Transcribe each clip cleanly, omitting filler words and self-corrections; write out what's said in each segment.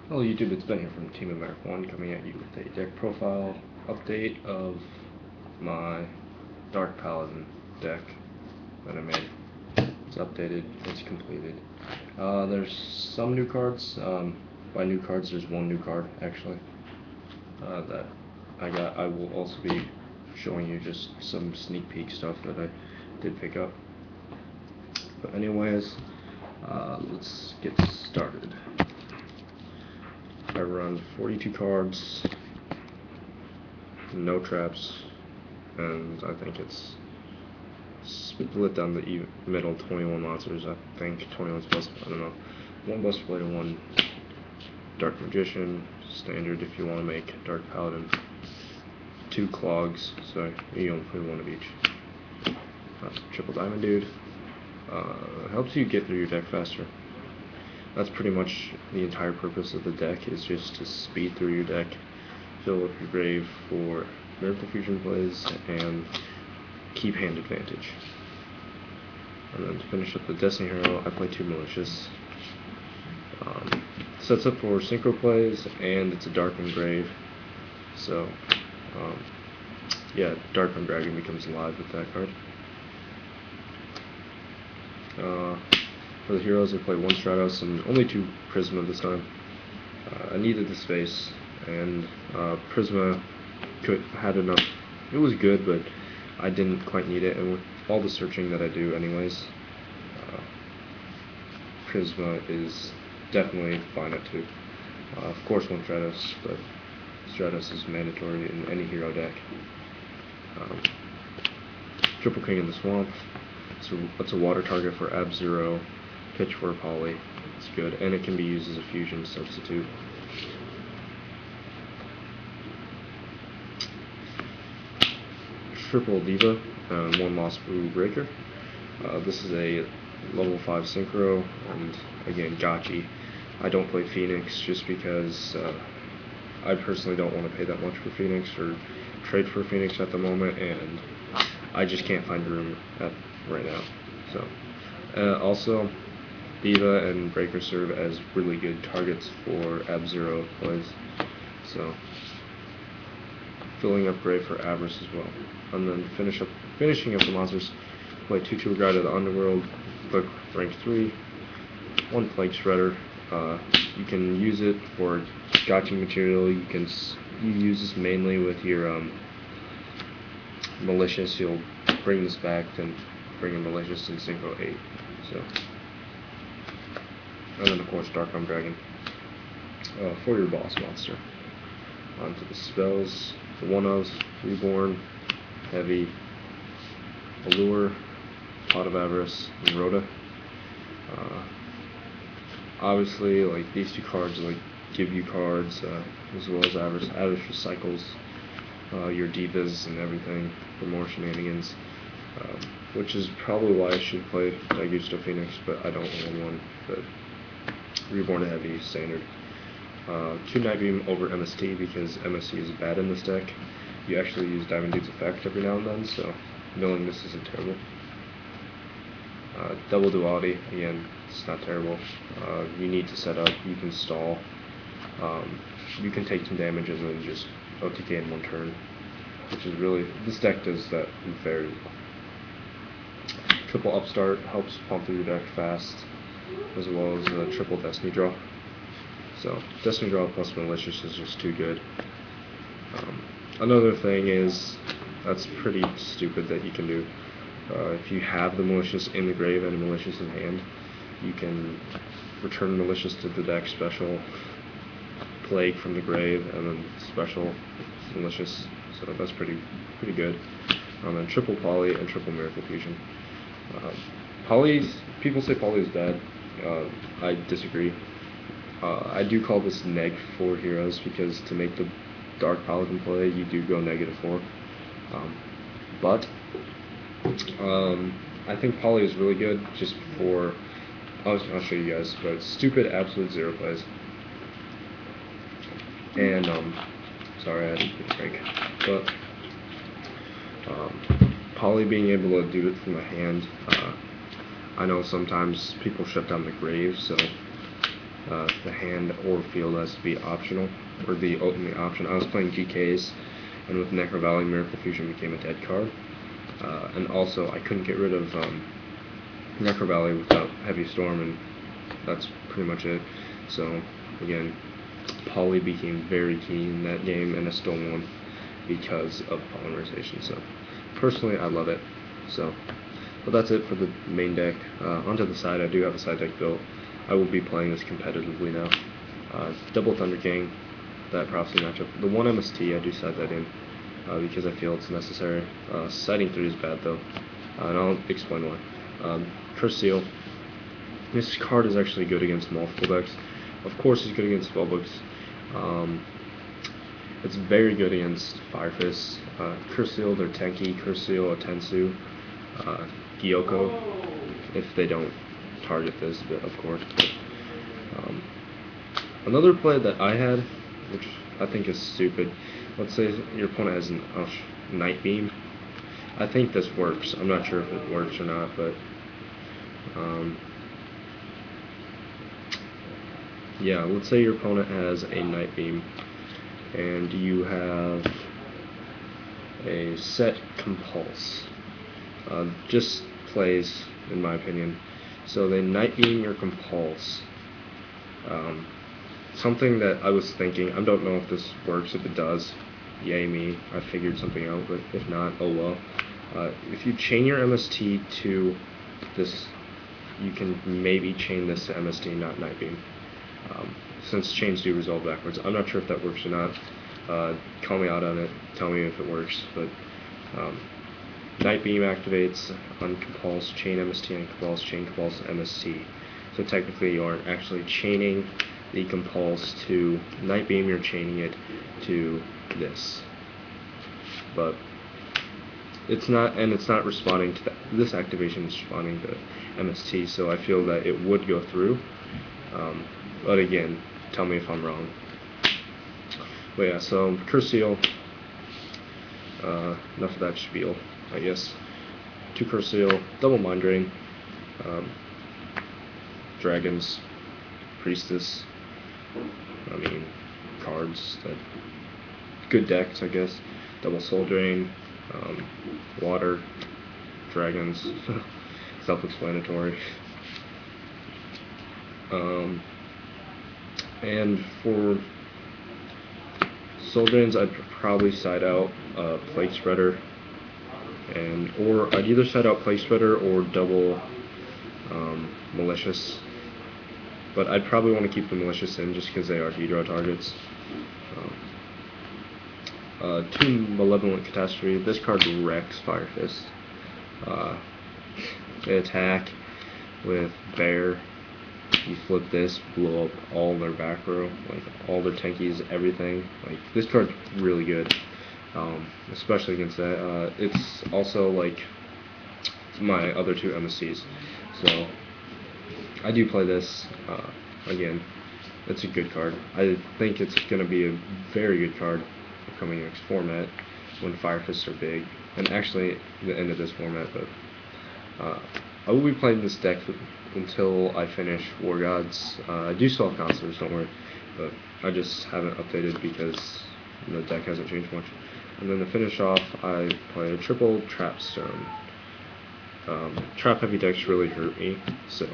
Hello YouTube, it's Ben here from Team America 1 coming at you with a deck profile update of my Dark Paladin deck that I made. It's updated, it's completed. There's some new cards. By new cards, there's one new card actually that I got. I will also be showing you just some sneak peek stuff that I did pick up. But anyways, let's get started. I run 42 cards, no traps, and I think it's split down the middle, 21 monsters, I think, 21 plus, I don't know, 1 Buster Blade and 1 Dark Magician, standard if you want to make Dark Paladin, 2 Clogs, so you only play 1 of each, Triple Diamond Dude, helps you get through your deck faster. That's pretty much the entire purpose of the deck, is just to speed through your deck, fill up your grave for Miracle Fusion plays, and keep hand advantage. And then to finish up the Destiny Hero, I play 2 Malicious. Sets up for synchro plays, and it's a Darkman Grave, so yeah, Darkman Dragon becomes alive with that card. For the heroes, I play 1 Stratos and only 2 Prisma this time. I needed the space, and Prisma had enough. It was good, but I didn't quite need it, and with all the searching that I do anyways, Prisma is definitely fine at 2. Of course 1 Stratos, but Stratos is mandatory in any hero deck. Triple King in the Swamp. So it's a water target for Ab-Zero, pitch for a poly. It's good, and it can be used as a fusion substitute. Triple Diva and 1 Moss Blue Breaker. This is a level 5 synchro, and again, gotchi. I don't play Phoenix just because I personally don't want to pay that much for Phoenix or trade for Phoenix at the moment, and I just can't find room right now. So, also, Diva and Breaker serve as really good targets for Ab-Zero plays. So, filling up grave for Avarice as well. And then finishing up the monsters, play 2 Tour Guide of the Underworld, click rank 3, 1 Plague Shredder. You can use it for gotcha material. You use this mainly with your Malicious. You'll bring this back, then bring a Malicious in Synchro 8. So, and then of course Darkman Dragon for your boss monster. Onto the spells. The 1-ofs, Reborn, Heavy, Allure, Pot of Avarice, and Rhoda. Obviously, like, these 2 cards like give you cards as well as Avarice. Avarice recycles your divas and everything for more shenanigans, which is probably why I should play Daigusto Phoenix, but I don't own one. But Reborn to Heavy, standard. 2 Night Beam over MST because MST is bad in this deck. You actually use Diamond Dude's effect every now and then, so milling this isn't terrible. Double Duality, again, it's not terrible. You need to set up, you can stall, you can take some damage and then just OTK in 1 turn, which is really, this deck does that very well. Triple Upstart helps pump through your deck fast, as well as a triple Destiny Draw. So, Destiny Draw plus Malicious is just too good. Another thing is, that's pretty stupid that you can do. If you have the Malicious in the grave and Malicious in hand, you can return Malicious to the deck, special Plague from the grave, and then special Malicious. So that's pretty good. And then triple Poly and triple Miracle Fusion. People say Poly is bad. I disagree. I do call this neg 4 heroes because to make the Dark Paladin play, you do go -4. But I think Poly is really good just for, I'll show you guys, but stupid absolute 0 plays. And, sorry, I had to get a drink. But, Poly being able to do it from the hand, I know sometimes people shut down the grave, so The hand or field has to be optional, or the only option. I was playing GKs, and with Necro Valley, Miracle Fusion became a dead card. And also, I couldn't get rid of Necro Valley without Heavy Storm, and that's pretty much it. So, again, Poly became very key in that game, and I still won because of polymerization. So, personally, I love it. So, but that's it for the main deck. Onto the side, I do have a side deck built. I will be playing this competitively now. Double Thunder King, that Prophecy matchup. The one MST, I do side that in because I feel it's necessary. Siding 3 is bad though, and I'll explain why. Curse Seal. This card is actually good against multiple decks. Of course, it's good against spellbooks. It's very good against Fire Fist. Curse Seal, they're tanky. Curse Seal, Atensu, Gyoko, if they don't target this, of course. Another play that I had, which I think is stupid, let's say your opponent has a Night Beam. I think this works. I'm not sure if it works or not, but yeah, let's say your opponent has a Night Beam and you have a set Compulse. Just plays, in my opinion. So they Night Beam your Compulse. Something that I was thinking, I don't know if this works. If it does, yay me, I figured something out, but if not, oh well. If you chain your MST to this, you can maybe chain this to MST, not Night Beam. Since chains do resolve backwards. I'm not sure if that works or not. Call me out on it, tell me if it works, but Night Beam activates on Compulse, chain MST on Compulse, chain Compulse MST. So technically you aren't actually chaining the Compulse to Night Beam, you're chaining it to this. But it's not, and it's not responding to this activation is responding to MST, so I feel that it would go through. But again, tell me if I'm wrong. But yeah, so Curse Seal, enough of that spiel, I guess. 2 Curse Seal, double Mind Drain, Dragons, Priestess, I mean, cards that, good decks, I guess. Double Soul Drain, Water, Dragons, self-explanatory. And for Soul Drains, I'd probably side out Plague Spreader, or I'd either side out Plague Spreader or double Malicious. But I'd probably want to keep the Malicious in just because they are Hydro targets. 2 Malevolent Catastrophe. This card wrecks Fire Fist. They attack with Bear. You flip this, blow up all their back row, like all their tankies, everything. Like, this card's really good, especially against that. It's also like my other 2 MSCs, so I do play this. Again, it's a good card. I think it's going to be a very good card coming next format when Fire Fists are big, and actually the end of this format. But I will be playing this deck until I finish War Gods. I do still have Constellars, don't worry, but I just haven't updated because the deck hasn't changed much. And then to finish off, I play a triple Trapstone. Trap heavy decks really hurt me, so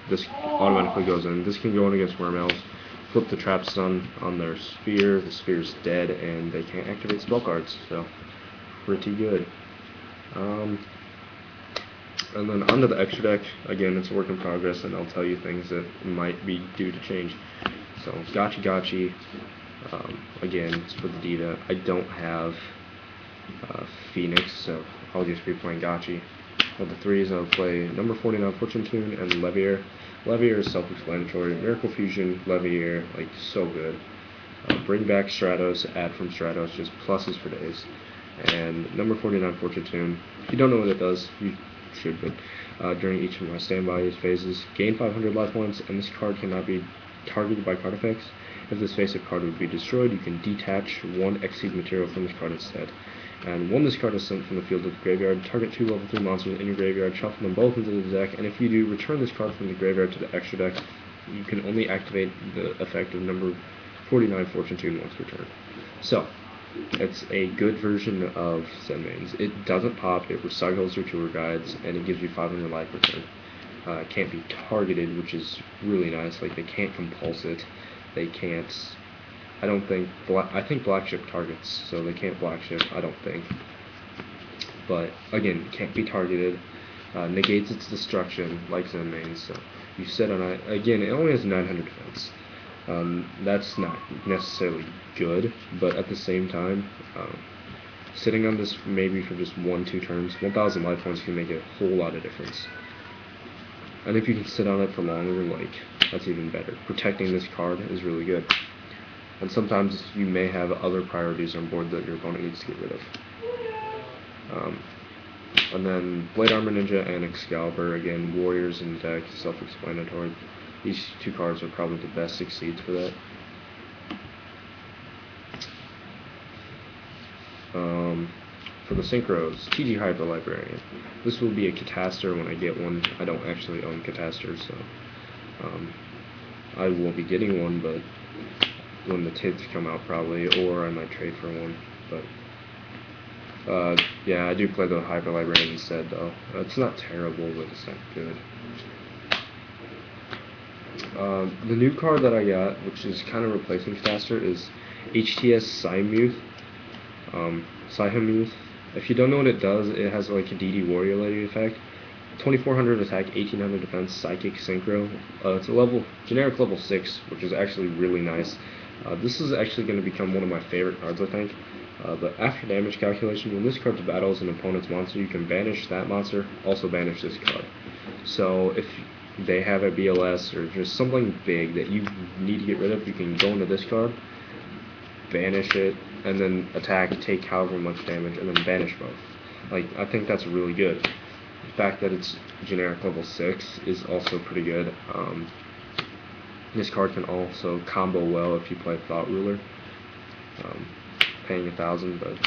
this automatically goes in. This can go in against Worm Elves. Flip the Trapstone on their Sphere, the Sphere's dead, and they can't activate spell cards, so pretty good. And then onto the extra deck. Again, it's a work in progress, and I'll tell you things that might be due to change. So, Gotchi. Again, it's for the Diva. I don't have Phoenix, so I'll just be playing Gotchi. For the 3s, I'll play number 49 Fortune Tune and Levier. Levier is self-explanatory. Miracle Fusion, Levier, like, so good. Bring back Stratos, add from Stratos, just pluses for days. And number 49 Fortune Tune. If you don't know what it does, you should, but during each of my standby phases, gain 500 life points, and this card cannot be targeted by card effects. If this face-up card would be destroyed, you can detach 1 Exceed material from this card instead. And when this card is sent from the field to the graveyard, target 2 level 3 monsters in your graveyard, shuffle them both into the deck, and if you do, return this card from the graveyard to the extra deck you can only activate the effect of number 49 Fortune Tune once per turn. So, it's a good version of Shenanigans. It doesn't pop, it recycles your tour guides, and it gives you 500 life per turn. It can't be targeted, which is really nice. Like, they can't compulse it. They can't... I don't think... I think black ship targets, so they can't black ship, I don't think. But, again, can't be targeted. Negates its destruction, like Shenanigans, so you sit on it. Again, it only has 900 defense. That's not necessarily good, but at the same time, sitting on this maybe for just 1-2 turns, 1,000 life points can make a whole lot of difference. And if you can sit on it for longer, like, that's even better. Protecting this card is really good. And sometimes you may have other priorities on board that your opponent needs to get rid of. And then Blade Armor Ninja and Excalibur, again, Warriors in deck, self-explanatory. These two cards are probably the best succeeds for that. For the Synchros, TG Hyper Librarian. This will be a Cataster when I get one. I don't actually own Catasters, so I will be getting one, but when the TIDs come out probably, or I might trade for one. But yeah, I do play the Hyper Librarian instead, though. It's not terrible, but it's not good. The new card that I got, which is kind of replacing Cataster, is HTS Saimuth. Saimuth. If you don't know what it does, it has like a DD Warrior Lady effect. 2400 attack, 1800 defense, Psychic Synchro. It's a generic level 6, which is actually really nice. This is actually going to become one of my favorite cards, I think. But after damage calculation, when this card battles an opponent's monster, you can banish that monster, also banish this card. So if they have a BLS or just something big that you need to get rid of, you can go into this card, banish it, and then attack, take however much damage, and then banish both. Like, I think that's really good. The fact that it's generic level 6 is also pretty good. This card can also combo well if you play Thought Ruler. Paying 1,000, but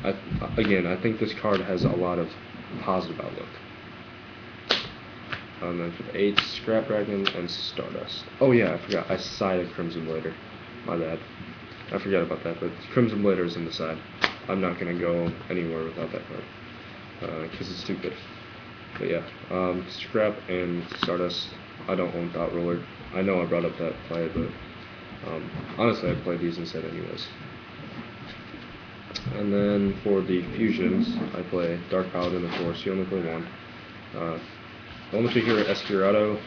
I think this card has a lot of positive outlook. And then for the 8, Scrap Dragon and Stardust. Oh yeah, I forgot. I sided Crimson Blader. My bad. I forgot about that, but Crimson Blader is in the side. I'm not going to go anywhere without that card, because it's too good. But yeah, Scrap and Stardust. I don't own Thought Ruler. I know I brought up that play, but honestly, I'd play these instead anyways. And then for the fusions, I play Dark Paladin, of course. You only play one. Elemental Hero Escurado,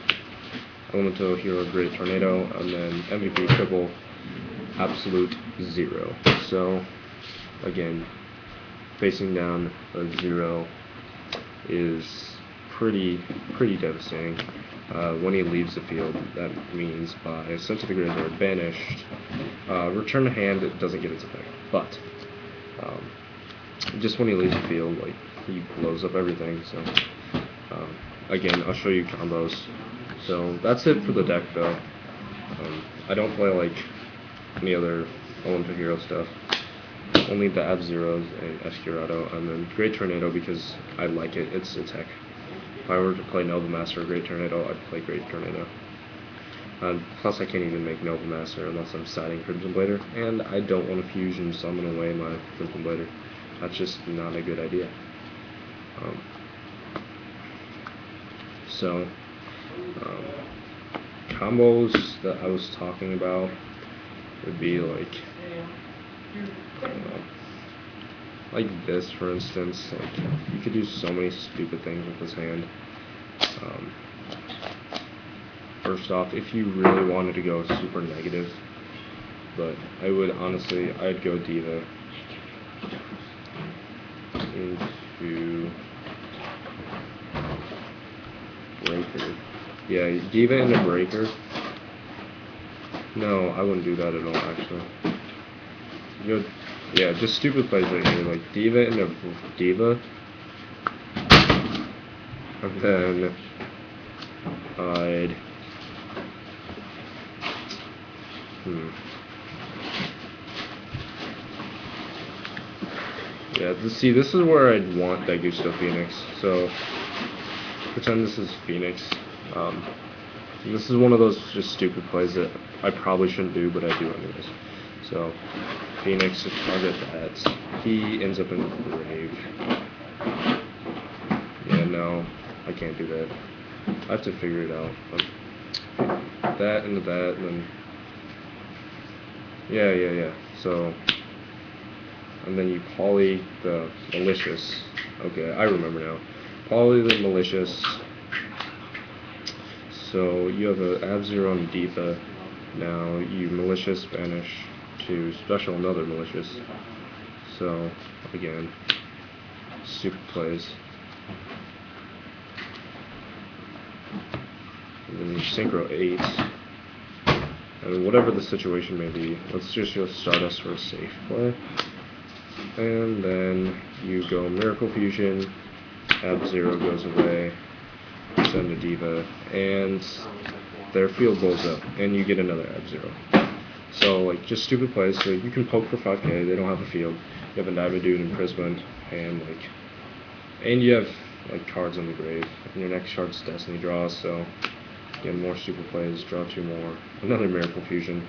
Elemental Hero Great Tornado, and then MVP triple Absolute 0. So, again, facing down a 0 is pretty devastating. When he leaves the field, that means by sent to the graveyard, banished, return to hand, it doesn't get its effect. But just when he leaves the field, like, he blows up everything. So again, I'll show you combos. So that's it for the deck, though. I don't play like any other Elemental Hero stuff. Only the Ab-Zeros and Escurado, and then Great Tornado because I like it. It's a tech. If I were to play Nova Master or Great Tornado, I'd play Great Tornado. Plus, I can't even make Nova Master unless I'm siding Crimson Blader, and I don't want to fusion summon away my Crimson Blader. That's just not a good idea. Combos that I was talking about would be like, like this, for instance. Like, you could do so many stupid things with this hand. First off, if you really wanted to go super negative, but I would honestly, I'd go Diva into Breaker. Yeah, Diva into Breaker. No, I wouldn't do that at all, actually. Go, yeah, just stupid plays right here, like Diva into Diva, and then I'd yeah, see, this is where I'd want that Gusto Phoenix. So pretend this is Phoenix. This is one of those just stupid plays that I probably shouldn't do, but I do anyways. So, Phoenix to target that. He ends up in the grave. Yeah, no, I can't do that. I have to figure it out. That into that, and then... Yeah. So... And then you poly the malicious. Okay, I remember now. Poly the malicious. So you have an Ab-Zero on Diva. Now you malicious banish to special another malicious. So again, stupid plays. And then you synchro 8. And whatever the situation may be, let's just go Stardust for a safe play. And then you go Miracle Fusion, Ab-Zero goes away, send a Diva, and their field blows up, and you get another Ab-Zero. So, like, just stupid plays. So you can poke for 5k, they don't have a field. You have a Diamond Dude and Prisma, and you have, like, cards on the grave. And your next card's Destiny Draws, so, again, more stupid plays, draw 2 more, another Miracle Fusion.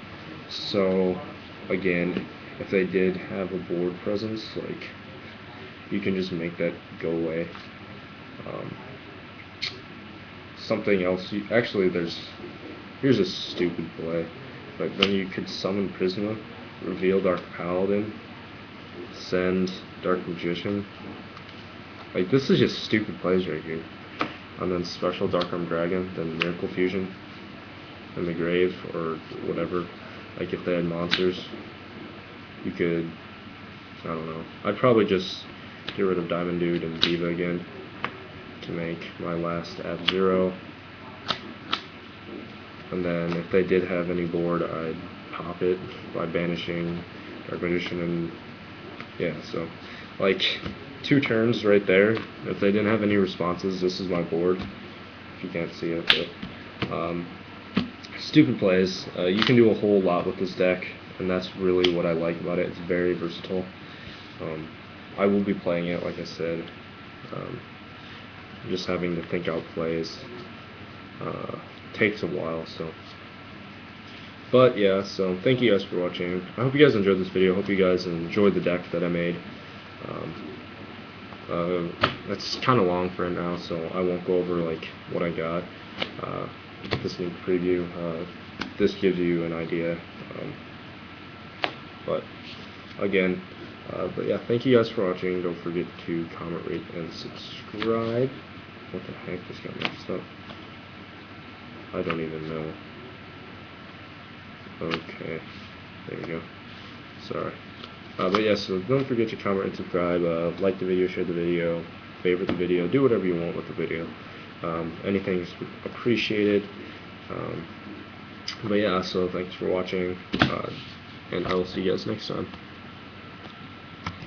So, again, if they did have a board presence, like, you can just make that go away. Something else, here's a stupid play, but then you could summon Prisma, reveal Dark Paladin, send Dark Magician. Like, this is just stupid plays right here. And then special Dark Arm Dragon, then Miracle Fusion in the grave, or whatever. Like, if they had monsters, you could, I don't know. I'd probably just get rid of Diamond Dude and Diva again to make my last Ab-Zero. And then if they did have any board, I'd pop it by banishing Dark Magician and yeah, so like 2 turns right there. If they didn't have any responses, this is my board. If you can't see it, but stupid plays. You can do a whole lot with this deck, and that's really what I like about it. It's very versatile. I will be playing it, like I said. Just having to think out plays takes a while, so. But yeah, so thank you guys for watching. I hope you guys enjoyed this video. I hope you guys enjoyed the deck that I made. That's kind of long for it now, so I won't go over like what I got. This sneak preview. This gives you an idea. But again, but yeah, thank you guys for watching. Don't forget to comment, rate, and subscribe. What the heck just got messed up? I don't even know. Okay, there you go. Sorry. But yeah, so don't forget to comment and subscribe. Like the video, share the video, favorite the video, do whatever you want with the video. Anything is appreciated. But yeah, so thanks for watching, and I will see you guys next time.